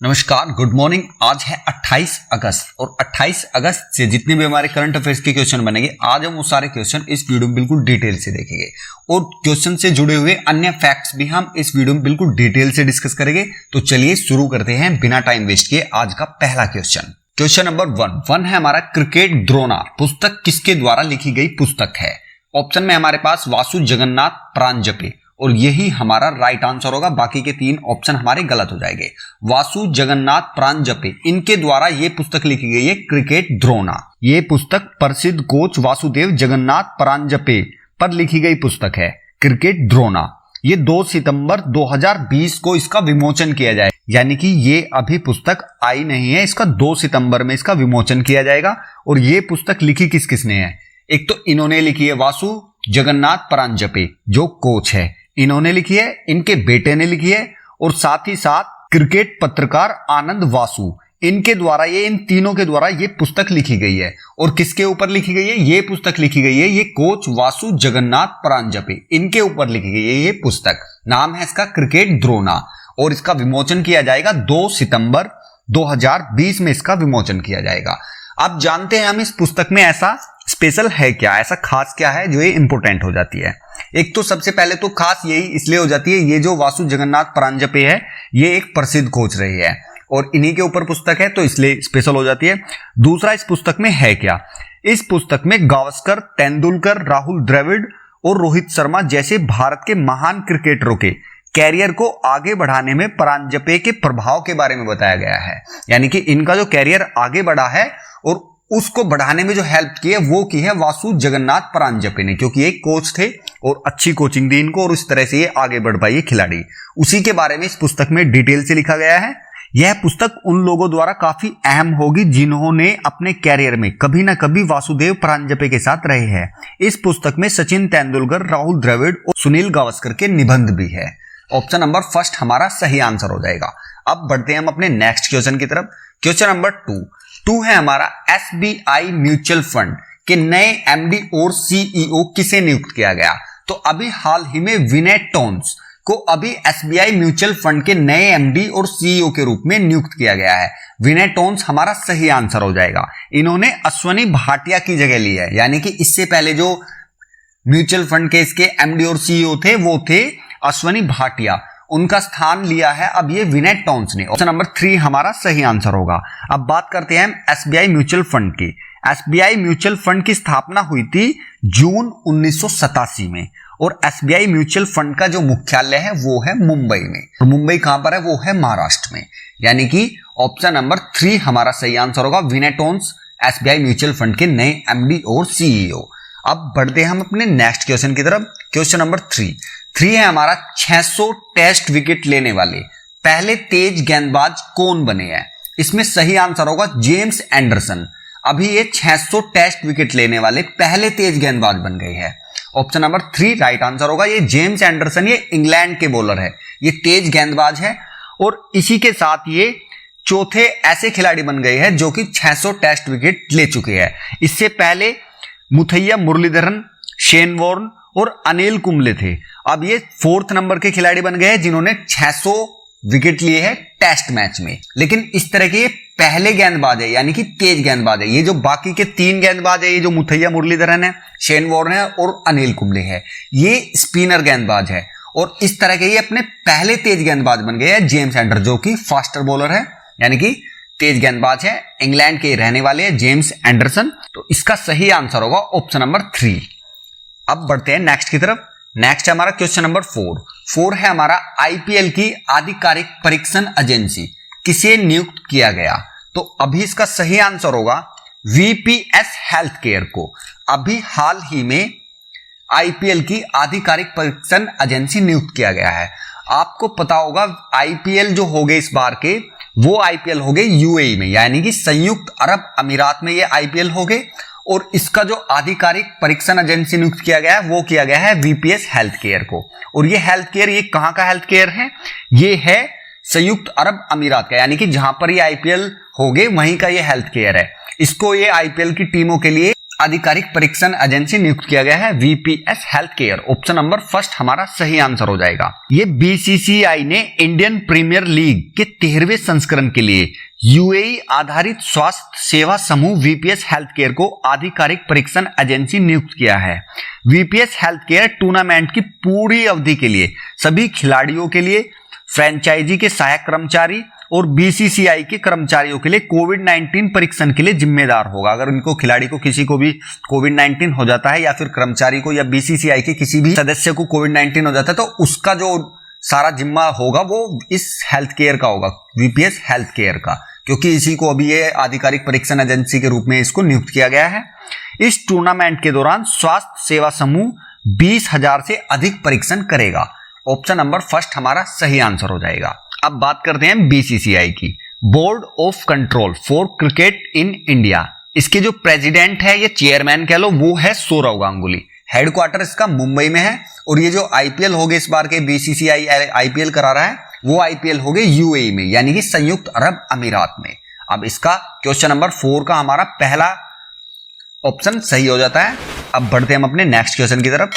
नमस्कार, good morning. आज है 28 अगस्त और 28 अगस्त से जितने भी हमारे करंट अफेयर्स के क्वेश्चन बनेंगे, आज हम वो सारे क्वेश्चन इस वीडियो में बिल्कुल डिटेल से देखेंगे और क्वेश्चन से जुड़े हुए अन्य फैक्ट्स भी हम इस वीडियो में बिल्कुल डिटेल से डिस्कस करेंगे। तो चलिए शुरू करते हैं बिना टाइम वेस्ट किए आज का पहला क्वेश्चन। क्वेश्चन नंबर वन है हमारा, क्रिकेट द्रोणार पुस्तक किसके द्वारा लिखी गई पुस्तक है? ऑप्शन में हमारे पास वासु जगन्नाथ परांजपे और यही हमारा राइट आंसर होगा। बाकी के तीन ऑप्शन हमारे गलत हो जाएंगे। वासु जगन्नाथ परांजपे, इनके द्वारा ये पुस्तक लिखी गई है क्रिकेट द्रोणार। ये पुस्तक प्रसिद्ध कोच वासुदेव जगन्नाथ परांजपे पर लिखी गई पुस्तक है क्रिकेट द्रोणार। ये 2 सितंबर 2020 को इसका विमोचन किया जाएगा, यानी कि ये अभी पुस्तक आई नहीं है, इसका 2 सितंबर में इसका विमोचन किया जाएगा। और ये पुस्तक लिखी किस किसने है? एक तो इन्होंने लिखी है वासु जगन्नाथ परांजपे जो कोच है, इन्होंने लिखी है, इनके बेटे ने लिखी है और साथ ही साथ क्रिकेट पत्रकार आनंद वासु, इनके द्वारा इन तीनों के द्वारा ये पुस्तक लिखी गई है। और किसके ऊपर लिखी गई है? ये पुस्तक लिखी गई है ये कोच वासु जगन्नाथ परांजपे, इनके ऊपर लिखी गई है ये पुस्तक। नाम है इसका क्रिकेट द्रोणार और इसका विमोचन किया जाएगा 2 सितंबर 2020 में इसका विमोचन किया जाएगा। अब जानते हैं हम इस पुस्तक में ऐसा स्पेशल है क्या, ऐसा खास क्या है जो ये इंपोर्टेंट हो जाती है। एक तो सबसे पहले तो खास यही इसलिए हो जाती है, ये जो वासु जगन्नाथ परांजपे है ये एक प्रसिद्ध कोच रही है और इन्हीं के ऊपर पुस्तक है, तो इसलिए स्पेशल हो जाती है। दूसरा, इस पुस्तक में है क्या? इस पुस्तक में गावस्कर, तेंदुलकर, राहुल द्रविड़ और रोहित शर्मा जैसे भारत के महान क्रिकेटरों के कैरियर को आगे बढ़ाने में परांजपे के प्रभाव के बारे में बताया गया है। यानी कि इनका जो कैरियर आगे बढ़ा है और उसको बढ़ाने में जो हेल्प की है वो की है वासु जगन्नाथ परांजपे ने, क्योंकि एक कोच थे और अच्छी कोचिंग दी इनको और इस तरह से ये आगे बढ़ पाई खिलाड़ी। उसी के बारे में इस पुस्तक में डिटेल से लिखा गया है। यह पुस्तक उन लोगों द्वारा काफी अहम होगी जिन्होंने अपने कैरियर में कभी ना कभी वासुदेव परांजपे के साथ रहे हैं। इस पुस्तक में सचिन तेंदुलकर, राहुल द्रविड़ और सुनील गावस्कर के निबंध भी है। ऑप्शन नंबर फर्स्ट हमारा सही आंसर हो जाएगा। अब बढ़ते हैं हम अपने नेक्स्ट क्वेश्चन की तरफ। क्वेश्चन नंबर 2 है हमारा, एसबीआई म्यूचुअल फंड के नए एमडी और सीईओ किसे नियुक्त किया गया? तो अभी हाल ही में विनय टोन्स को अभी एसबीआई म्यूचुअल फंड के नए एमडी और सीईओ के रूप में नियुक्त किया गया है। विनय टोन्स हमारा सही आंसर हो जाएगा। इन्होंने अश्वनी भाटिया की जगह ली है, यानी कि इससे पहले जो म्यूचुअल फंड के इसके एमडी और सीईओ थे वो थे अश्वनी भाटिया, उनका स्थान लिया है अब ये विनय टोन्स ने। ऑप्शन नंबर 3 हमारा सही आंसर होगा। अब बात करते हैं एसबीआई म्यूचुअल फंड की। एसबीआई म्यूचुअल फंड की स्थापना हुई थी जून 1987 में और एसबीआई म्यूचुअल फंड का जो मुख्यालय है वो है मुंबई में। और मुंबई कहां पर है? वो है महाराष्ट्र में। यानी कि ऑप्शन नंबर 3 हमारा सही आंसर होगा। विनय टोन्स एसबीआई म्यूचुअल फंड के नए एमडी और सीईओ। अब बढ़ते हैं हम अपने नेक्स्ट क्वेश्चन की तरफ। क्वेश्चन नंबर 3 है हमारा, 600 टेस्ट विकेट लेने वाले पहले तेज गेंदबाज कौन बने हैं? इसमें सही आंसर होगा जेम्स एंडरसन। अभी ये 600 टेस्ट विकेट लेने वाले पहले तेज गेंदबाज बन गए हैं। ऑप्शन नंबर 3 राइट आंसर होगा। ये जेम्स एंडरसन, ये इंग्लैंड के बॉलर है, ये तेज गेंदबाज है और इसी के साथ ये चौथे ऐसे खिलाड़ी बन गए हैं जो कि 600 टेस्ट विकेट ले चुके हैं। इससे पहले मुथैया मुरलीधरन, शेन वॉर्न और अनिल कुंबले थे। अब ये 4th नंबर के खिलाड़ी बन गए हैं जिन्होंने 600 विकेट लिए हैं टेस्ट मैच में। लेकिन इस तरह के पहले गेंदबाज है, यानी कि तेज गेंदबाज है। ये जो बाकी के 3 गेंदबाज है, ये जो मुथैया मुरलीधरन है, शेन वॉर्न है और अनिल कुंबले है, ये स्पिनर गेंदबाज है। और इस तरह के ये अपने पहले तेज गेंदबाज बन गए हैं। जेम्स एंडरसन जो कि फास्टर बॉलर है, यानी कि तेज गेंदबाज है, इंग्लैंड के रहने वाले हैं जेम्स एंडरसन। तो इसका सही आंसर होगा ऑप्शन नंबर 3। अब बढ़ते हैं नेक्स्ट की तरफ। नेक्स्ट है हमारा क्वेश्चन नंबर 4 है हमारा, आईपीएल की आधिकारिक परीक्षण एजेंसी किसे नियुक्त किया गया? तो अभी इसका सही आंसर होगा वीपीएस हेल्थ केयर को। अभी हाल ही में आईपीएल की आधिकारिक परीक्षण एजेंसी नियुक्त किया गया है। आपको पता होगा आईपीएल जो हो गए इस बार के, वो आईपीएल हो गए यूएई में, यानी कि संयुक्त अरब अमीरात में ये आईपीएल हो गए। और इसका जो आधिकारिक परीक्षण एजेंसी नियुक्त किया गया है वो किया गया है वीपीएस हेल्थ केयर को। और ये हेल्थ केयर, ये कहां का हेल्थ केयर है? ये है संयुक्त अरब अमीरात का, यानी कि जहां पर ये आईपीएल हो गए वहीं का ये हेल्थ केयर है। इसको ये आईपीएल की टीमों के लिए आधिकारिक परीक्षण एजेंसी नियुक्त किया गया है? VPS health care. Option number first हमारा सही आंसर हो जाएगा। ये बीसीसीआई ने इंडियन प्रीमियर लीग के 13वें संस्करण के लिए यूएई आधारित स्वास्थ्य सेवा समूह वीपीएस हेल्थ केयर को आधिकारिक परीक्षण एजेंसी नियुक्त किया है। वीपीएस हेल्थ केयर टूर्नामेंट की पूरी अवधि के लिए सभी खिलाड़ियों के लिए, फ्रेंचाइजी के सहायक कर्मचारी और बीसीसीआई के कर्मचारियों के लिए कोविड-19 परीक्षण के लिए जिम्मेदार होगा। अगर इनको खिलाड़ी को किसी को भी कोविड-19 हो जाता है या फिर कर्मचारी को या बीसीसीआई के किसी भी सदस्य को कोविड-19 हो जाता है तो उसका जो सारा जिम्मा होगा वो इस हेल्थ केयर का होगा, वीपीएस हेल्थ केयर का, क्योंकि इसी को अभी ये आधिकारिक परीक्षण एजेंसी के रूप में इसको नियुक्त किया गया है। इस टूर्नामेंट के दौरान स्वास्थ्य सेवा समूह 20,000 से अधिक परीक्षण करेगा। ऑप्शन नंबर फर्स्ट हमारा सही आंसर हो जाएगा। अब बात करते हैं बीसीसीआई की, board of control for cricket in India. इसके जो प्रेसिडेंट है, ये चेयरमैन कह लो, वो है सौरव गांगुली। हेडक्वार्टर इसका मुंबई में है और ये जो आईपीएल हो गए इस बार के बीसीसीआई आईपीएल करा रहा है वो आईपीएल हो गए यूएई में, यानी कि संयुक्त अरब अमीरात में। अब इसका क्वेश्चन नंबर 4 का हमारा पहला ऑप्शन सही हो जाता है। अब बढ़ते हैं हम अपने नेक्स्ट क्वेश्चन की तरफ।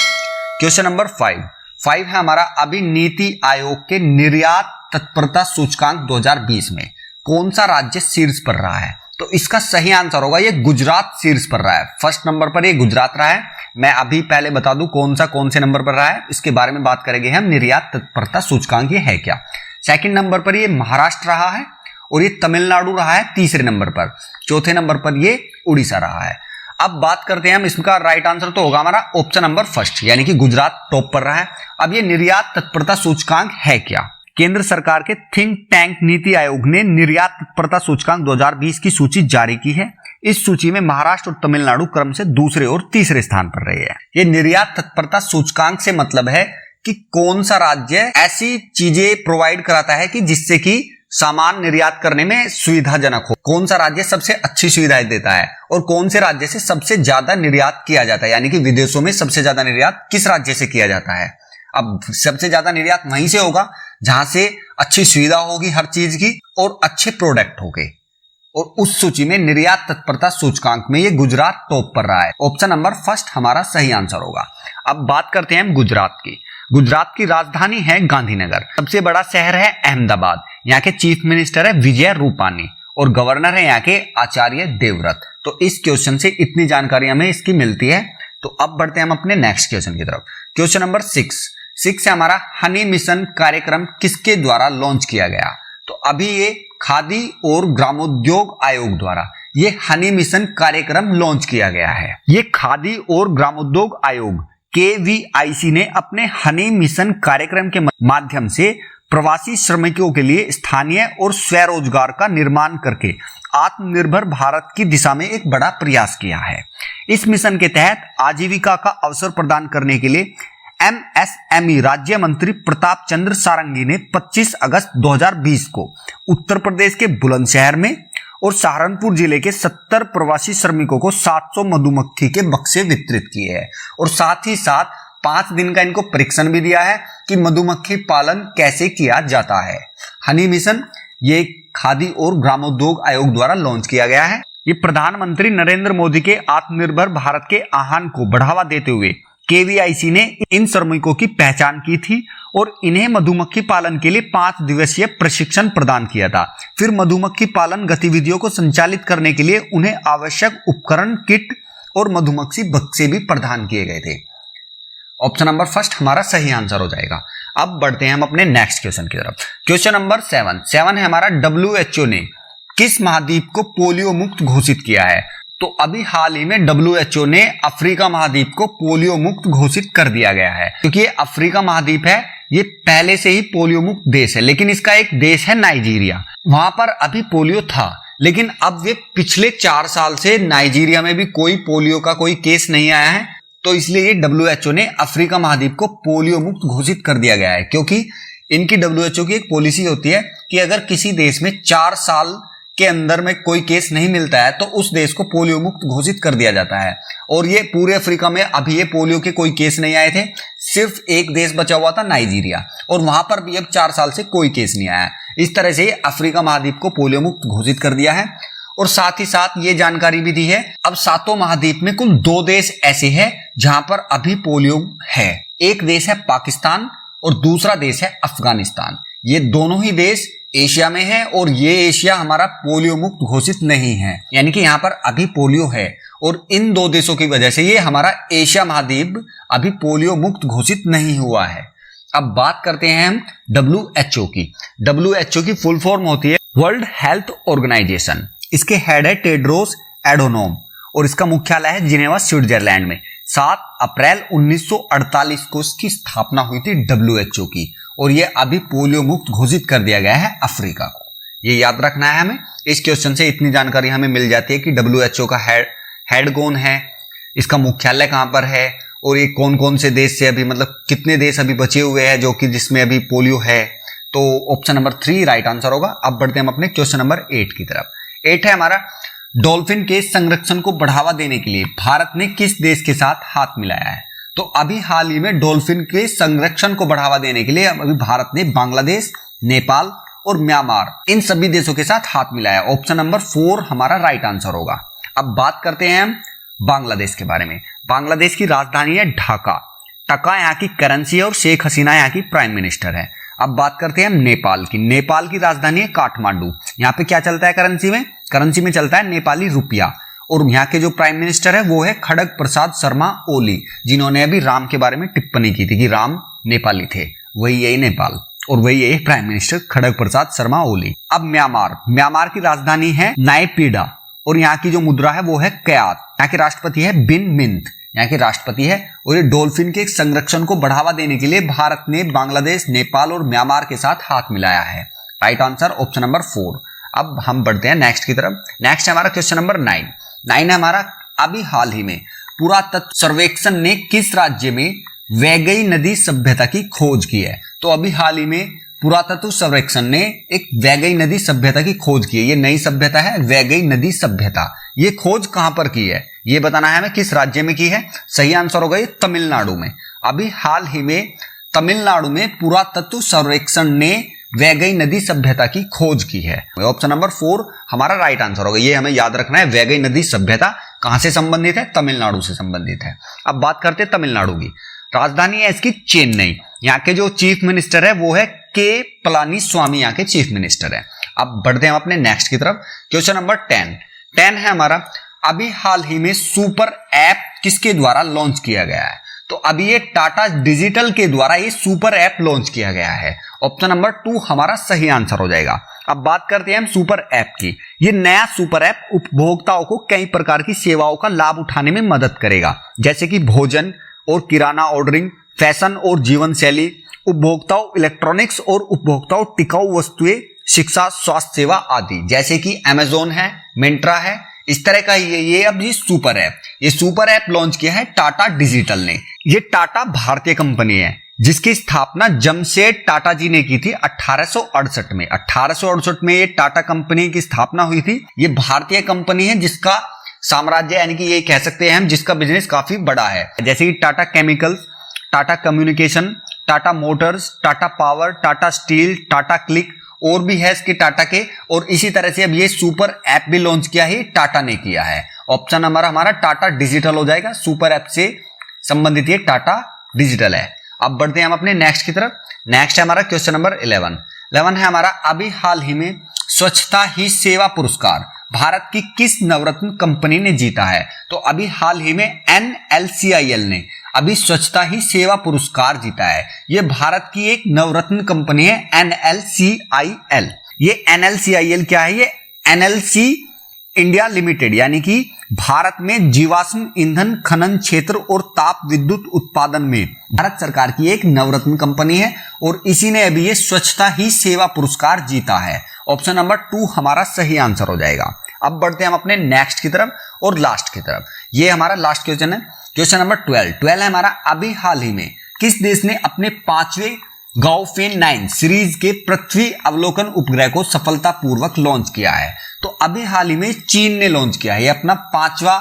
क्वेश्चन नंबर 5 है हमारा, अभी नीति आयोग के निर्यात तत्परता सूचकांक 2020 में कौन सा राज्य शीर्ष पर रहा है? तो इसका सही आंसर होगा ये गुजरात शीर्ष पर रहा है। फर्स्ट नंबर पर ये गुजरात रहा है। मैं अभी पहले बता दूं कौन से नंबर पर रहा है, इसके बारे में बात करेंगे हम। निर्यात तत्परता सूचकांक ये है क्या? सेकंड नंबर पर ये महाराष्ट्र रहा है और ये तमिलनाडु रहा है तीसरे नंबर पर। चौथे नंबर पर ये उड़ीसा रहा है। अब बात करते हैं हम, इसका राइट आंसर तो होगा हमारा ऑप्शन नंबर फर्स्ट, यानी कि गुजरात टॉप पर रहा है। अब ये निर्यात तत्परता सूचकांक है क्या? केंद्र सरकार के थिंक टैंक नीति आयोग ने निर्यात तत्परता सूचकांक 2020 की सूची जारी की है। इस सूची में महाराष्ट्र और तमिलनाडु क्रम से दूसरे और तीसरे स्थान पर रहे हैं। ये निर्यात तत्परता सूचकांक से मतलब है कि कौन सा राज्य ऐसी चीजें प्रोवाइड कराता है कि जिससे कि सामान निर्यात करने में सुविधाजनक हो, कौन सा राज्य सबसे अच्छी सुविधाएं देता है और कौन से राज्य से सबसे ज्यादा निर्यात किया जाता है, यानी कि विदेशों में सबसे ज्यादा निर्यात किस राज्य से किया जाता है। अब सबसे ज्यादा निर्यात वहीं से होगा जहां से अच्छी सुविधा होगी हर चीज की और अच्छे प्रोडक्ट होंगे, और उस सूची में निर्यात तत्परता सूचकांक में ये गुजरात टॉप पर रहा है। ऑप्शन नंबर फर्स्ट हमारा सही आंसर होगा। अब बात करते हैं हम गुजरात की। गुजरात की राजधानी है गांधीनगर, सबसे बड़ा शहर है अहमदाबाद, यहाँ के चीफ मिनिस्टर है विजय रूपानी और गवर्नर है यहाँ के आचार्य देवव्रत। तो इस क्वेश्चन से इतनी जानकारी हमें इसकी मिलती है। तो अब बढ़ते हैं हम अपने नेक्स्ट क्वेश्चन की तरफ। क्वेश्चन नंबर 6 से हमारा हनी मिशन कार्यक्रम किसके द्वारा लॉन्च किया गया? तो अभी ये खादी और ग्रामोद्योग आयोग द्वारा ये हनी मिशन कार्यक्रम लॉन्च किया गया है। ये खादी और ग्रामोद्योग आयोग केवीआईसी ने अपने हनी मिशन कार्यक्रम के माध्यम से प्रवासी श्रमिकों के लिए स्थानीय और स्वरोजगार का निर्माण करके आत्मनिर्भर भारत की दिशा में एक बड़ा प्रयास किया है। इस मिशन के तहत आजीविका का अवसर प्रदान करने के लिए एमएसएमई राज्य मंत्री प्रताप चंद्र सारंगी ने 25 अगस्त 2020 को उत्तर प्रदेश के बुलंदशहर में और सहारनपुर जिले के 70 प्रवासी श्रमिकों को 700 मधुमक्खी के बक्से वितरित किए हैं और साथ ही साथ 5 दिन का इनको परीक्षण भी दिया है कि मधुमक्खी पालन कैसे किया जाता है। हनी मिशन ये खादी और ग्रामोद्योग आयोग द्वारा लॉन्च किया गया है। ये प्रधानमंत्री नरेंद्र मोदी के आत्मनिर्भर भारत के आह्वान को बढ़ावा देते हुए केवीआईसी ने इन श्रमिकों की पहचान की थी और इन्हें मधुमक्खी पालन के लिए 5 दिवसीय प्रशिक्षण प्रदान किया था। फिर मधुमक्खी पालन गतिविधियों को संचालित करने के लिए उन्हें आवश्यक उपकरण, किट और मधुमक्खी बक्से भी प्रदान किए गए थे। ऑप्शन नंबर फर्स्ट हमारा सही आंसर हो जाएगा। अब बढ़ते हैं हम अपने नेक्स्ट क्वेश्चन की तरफ। क्वेश्चन नंबर 7 है हमारा, WHO ने किस महाद्वीप को पोलियो मुक्त घोषित किया है? तो अभी हाल ही में WHO ने अफ्रीका महाद्वीप को पोलियो मुक्त घोषित कर दिया गया है, क्योंकि ये अफ्रीका महाद्वीप है, ये पहले से ही पोलियो मुक्त देश है, लेकिन इसका एक देश है नाइजीरिया, वहां पर अभी पोलियो था, लेकिन अब ये पिछले 4 साल से नाइजीरिया में भी कोई पोलियो का कोई केस नहीं आया है। तो इसलिए ये WHO ने अफ्रीका महाद्वीप को पोलियो मुक्त घोषित कर दिया गया है, क्योंकि इनकी WHO की एक पॉलिसी होती है कि अगर किसी देश में 4 साल के अंदर में कोई केस नहीं मिलता है तो उस देश को पोलियो मुक्त घोषित कर दिया जाता है। और ये पूरे अफ्रीका में अभी ये पोलियो के कोई केस नहीं आए थे, सिर्फ एक देश बचा हुआ था नाइजीरिया, और वहां पर भी अब 4 साल से कोई केस नहीं आया। इस तरह से अफ्रीका महाद्वीप को पोलियो मुक्त घोषित कर दिया है। और साथ ही साथ ये जानकारी भी दी है अब सातों महाद्वीप में कुल 2 देश ऐसे हैं जहां पर अभी पोलियो है। एक देश है पाकिस्तान और दूसरा देश है अफगानिस्तान। ये दोनों ही देश एशिया में है और ये एशिया हमारा पोलियो मुक्त घोषित नहीं है, यानी कि यहाँ पर अभी पोलियो है और इन 2 देशों की वजह से ये हमारा एशिया महाद्वीप अभी पोलियो मुक्त घोषित नहीं हुआ है। अब बात करते हैं हम WHO की। WHO की फुल फॉर्म होती है वर्ल्ड हेल्थ ऑर्गेनाइजेशन। इसके हेड है टेड्रोस एडोनोम और इसका मुख्यालय है जिनेवा स्विट्जरलैंड में। 7 अप्रैल 1948 को इसकी स्थापना हुई थी WHO की और ये अभी पोलियो मुक्त घोषित कर दिया गया है अफ्रीका को। ये याद रखना है हमें। इस क्वेश्चन से इतनी जानकारी हमें मिल जाती है कि WHO का हेड कौन है, इसका मुख्यालय कहां पर है और ये कौन कौन से देश से अभी मतलब कितने देश अभी बचे हुए हैं जो कि जिसमें अभी पोलियो है। तो ऑप्शन नंबर 3 राइट आंसर होगा। अब बढ़ते हैं हम अपने क्वेश्चन नंबर 8 की तरफ। 8 है हमारा डॉल्फिन के संरक्षण को बढ़ावा देने के लिए भारत ने किस देश के साथ हाथ मिलाया है। तो अभी हाल ही में डॉल्फिन के संरक्षण को बढ़ावा देने के लिए अभी भारत ने बांग्लादेश, नेपाल और म्यांमार इन सभी देशों के साथ हाथ मिलाया। ऑप्शन नंबर 4 हमारा राइट आंसर होगा। अब बात करते हैं हम बांग्लादेश के बारे में। बांग्लादेश की राजधानी है ढाका। टका यहाँ की करेंसी है और शेख हसीना यहाँ की प्राइम मिनिस्टर है। अब बात करते हैं हम नेपाल की। नेपाल की राजधानी है काठमांडू। यहाँ पे क्या चलता है करेंसी में? करेंसी में चलता है नेपाली रुपया और यहाँ के जो प्राइम मिनिस्टर है वो है खड़ग प्रसाद शर्मा ओली, जिन्होंने अभी राम के बारे में टिप्पणी की थी कि राम नेपाली थे। वही यही नेपाल और वही यही प्राइम मिनिस्टर खड़ग प्रसाद शर्मा ओली। अब म्यांमार की राजधानी है नायपीडा और यहाँ की जो मुद्रा है वो है क्यात। यहाँ के राष्ट्रपति है बिन मिंथ, यहाँ के राष्ट्रपति है। और ये डॉल्फिन के संरक्षण को बढ़ावा देने के लिए भारत ने बांग्लादेश, नेपाल और म्यांमार के साथ हाथ मिलाया है। Right answer option number 4। अब हम बढ़ते हैं नेक्स्ट की तरफ। नेक्स्ट है हमारा क्वेश्चन नंबर 9 है हमारा अभी हाल ही में पुरातत्व सर्वेक्षण ने किस राज्य में वैगई नदी सभ्यता की खोज की है। तो अभी हाल ही में पुरातत्व सर्वेक्षण ने एक वैगई नदी सभ्यता की खोज की है। ये नई सभ्यता है वैगई नदी सभ्यता। ये खोज कहां पर की है ये बताना है हमें, किस राज्य में की है। सही आंसर होगा ये तमिलनाडु में। अभी हाल ही में तमिलनाडु में पुरातत्व सर्वेक्षण ने वैगई नदी सभ्यता की खोज की है। ऑप्शन नंबर 4 हमारा राइट आंसर होगा। ये हमें याद रखना है, वैगई नदी सभ्यता कहां से संबंधित है? तमिलनाडु से संबंधित है। अब बात करते हैं तमिलनाडु की। राजधानी है इसकी चेन्नई। यहाँ के जो चीफ मिनिस्टर है वो है के पलानीस्वामी, यहाँ के चीफ मिनिस्टर है। अब बढ़ते हैं हम अपने नेक्स्ट की तरफ। क्वेश्चन नंबर 10 है हमारा अभी हाल ही में सुपर ऐप किसके द्वारा लॉन्च किया गया है। तो अभी ये टाटा डिजिटल के द्वारा ये सुपर ऐप लॉन्च किया गया है। ऑप्शन नंबर 2 हमारा सही आंसर हो जाएगा। अब बात करते हैं हम सुपर ऐप की। ये नया सुपर ऐप उपभोक्ताओं को कई प्रकार की सेवाओं का लाभ उठाने में मदद करेगा, जैसे कि भोजन और किराना ऑर्डरिंग, फैशन और जीवन शैली, उपभोक्ताओं इलेक्ट्रॉनिक्स और उपभोक्ताओं टिकाऊ वस्तुएं, शिक्षा, स्वास्थ्य सेवा आदि, जैसे कि अमेजोन है, मिंत्रा है। इस तरह का ये अब ये सुपर ऐप लॉन्च किया है टाटा डिजिटल ने। ये टाटा भारतीय कंपनी है जिसकी स्थापना जमशेद टाटा जी ने की थी 1868 में। 1868 में ये टाटा कंपनी की स्थापना हुई थी। ये भारतीय कंपनी है जिसका साम्राज्य यानी कि ये कह सकते हैं हम जिसका बिजनेस काफी बड़ा है, जैसे कि Tata chemicals, Tata communication, Tata Motors, Tata power, Tata steel, Tata click और भी है इसके टाटा के। और इसी तरह से अब ये सुपर ऐप भी लॉन्च किया है, टाटा ने किया है। ऑप्शन नंबर हमारा टाटा डिजिटल हो जाएगा। सुपर ऐप से संबंधित ये टाटा डिजिटल है। अब बढ़ते हैं हम अपने नेक्स्ट की तरफ। नेक्स्ट है हमारा क्वेश्चन नंबर 11 है हमारा अभी हाल ही में स्वच्छता ही सेवा पुरस्कार भारत की किस नवरत्न कंपनी ने जीता है। तो अभी हाल ही में NLCIL ने अभी स्वच्छता ही सेवा पुरस्कार जीता है। ये भारत की एक नवरत्न कंपनी है NLCIL। ये NLCIL क्या है? ये NLC इंडिया लिमिटेड यानी कि भारत में जीवाश्म ईंधन खनन क्षेत्र और ताप विद्युत उत्पादन में भारत सरकार की एक नवरत्न कंपनी है और इसी ने अभी ये स्वच्छता ही सेवा पुरस्कार जीता है। ऑप्शन नंबर 2 हमारा सही आंसर हो जाएगा। अब बढ़ते हैं हम अपने नेक्स्ट की तरफ और लास्ट की तरफ। ये हमारा लास्ट क्वेश्चन है, क्वेश्चन नंबर 12 है हमारा अभी हाल ही में किस देश ने अपने 5वें गाओफेन 9 सीरीज के पृथ्वी अवलोकन उपग्रह को सफलतापूर्वक लॉन्च किया है। तो अभी हाल ही में चीन ने लॉन्च किया है। ये अपना 5वां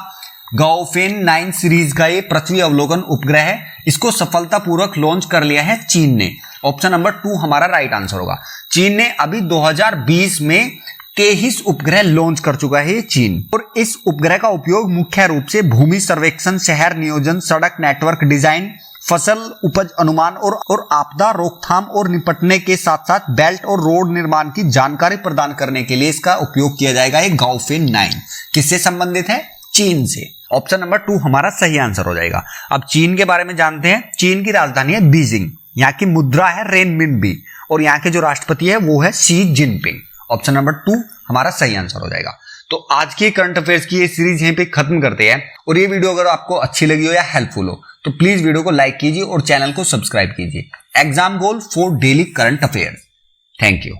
गाओफेन 9 सीरीज का ये पृथ्वी अवलोकन उपग्रह है, इसको सफलतापूर्वक लॉन्च कर लिया है चीन ने। ऑप्शन नंबर 2 हमारा राइट आंसर होगा। चीन ने अभी 2020 में 23 उपग्रह लॉन्च कर चुका है ये चीन। और इस उपग्रह का उपयोग मुख्य रूप से भूमि सर्वेक्षण, शहर नियोजन, सड़क नेटवर्क डिजाइन, फसल उपज अनुमान और आपदा रोकथाम और निपटने के साथ साथ बेल्ट और रोड निर्माण की जानकारी प्रदान करने के लिए इसका उपयोग किया जाएगा। ये गाओफेन 9 किससे संबंधित है? चीन से। ऑप्शन नंबर 2 हमारा सही आंसर हो जाएगा। अब चीन के बारे में जानते हैं। चीन की राजधानी है बीजिंग, यहाँ की मुद्रा है रेनमिनबी और यहाँ के जो राष्ट्रपति है वो है शी जिनपिंग। ऑप्शन नंबर 2 हमारा सही आंसर हो जाएगा। तो आज की करंट अफेयर्स की ये सीरीज यहीं पे खत्म करते हैं। और ये वीडियो अगर आपको अच्छी लगी हो या हेल्पफुल हो तो प्लीज वीडियो को लाइक कीजिए और चैनल को सब्सक्राइब कीजिए। Exam goal for daily current affairs. Thank you.